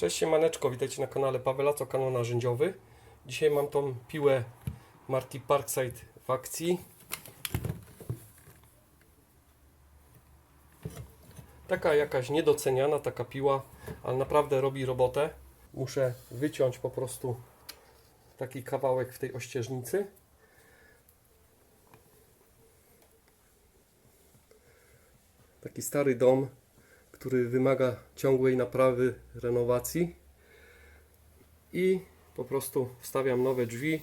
Cześć siemaneczko, witajcie na kanale Pawelaco, kanał narzędziowy. Dzisiaj mam tą piłę marki Parkside w akcji. Taka jakaś niedoceniana taka piła, ale naprawdę robi robotę. Muszę wyciąć po prostu taki kawałek w tej ościeżnicy. Taki stary dom, który wymaga ciągłej naprawy, renowacji. I po prostu wstawiam nowe drzwi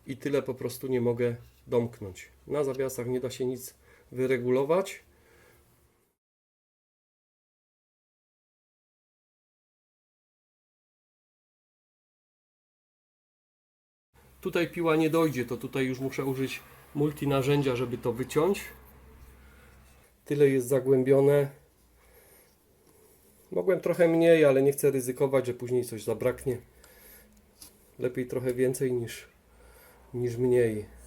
i tyle po prostu nie mogę domknąć. Na zawiasach nie da się nic wyregulować. Tutaj piła nie dojdzie, to tutaj już muszę użyć multinarzędzia, żeby to wyciąć. Tyle jest zagłębione. Mogłem trochę mniej, ale nie chcę ryzykować, że później coś zabraknie. Lepiej trochę więcej niż mniej.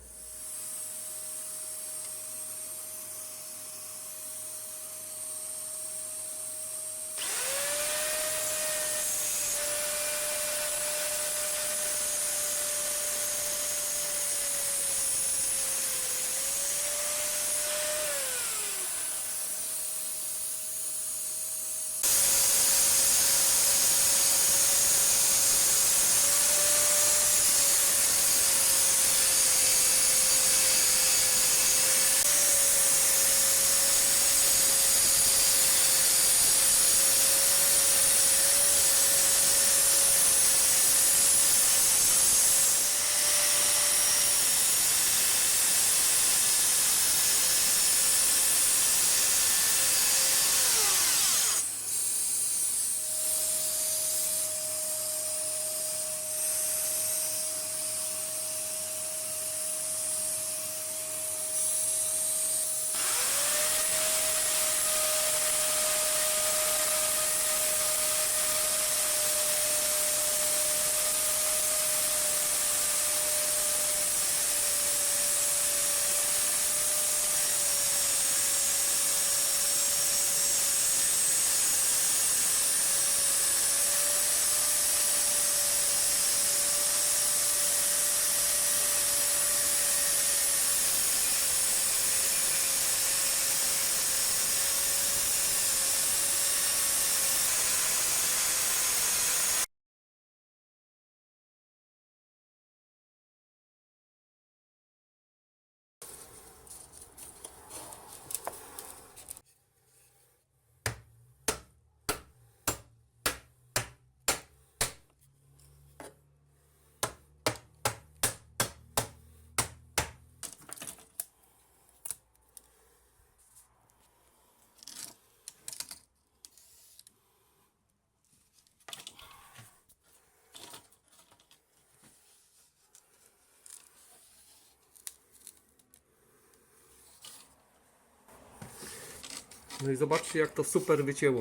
No i zobaczcie, jak to super wycięło.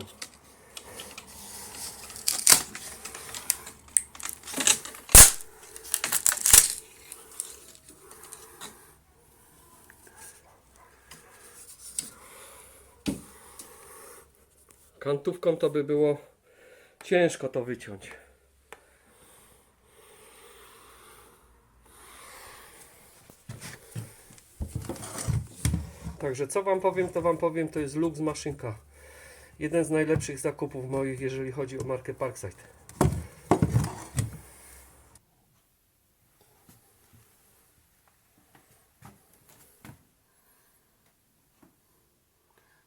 Kantówką to by było ciężko to wyciąć. Także co wam powiem, to jest luks maszynka. Jeden z najlepszych zakupów moich, jeżeli chodzi o markę Parkside.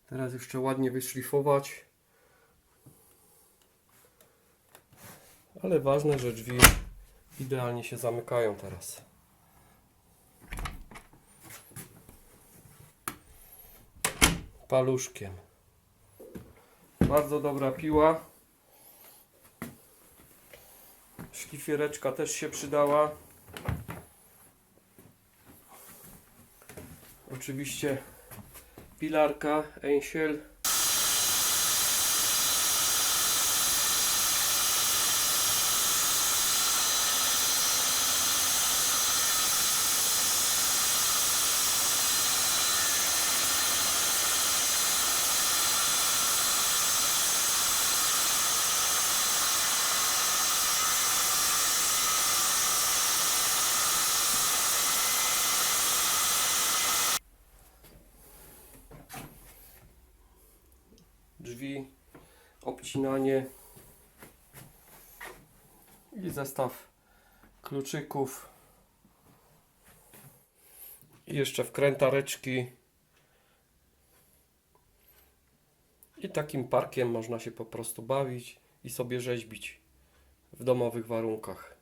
Teraz jeszcze ładnie wyszlifować. Ale ważne, że drzwi idealnie się zamykają teraz. Paluszkiem. Bardzo dobra piła. Szlifiereczka też się przydała. Oczywiście pilarka Ensiel. drzwi, obcinanie i zestaw kluczyków i jeszcze wkrętareczki. I takim parkiem można się po prostu bawić i sobie rzeźbić w domowych warunkach.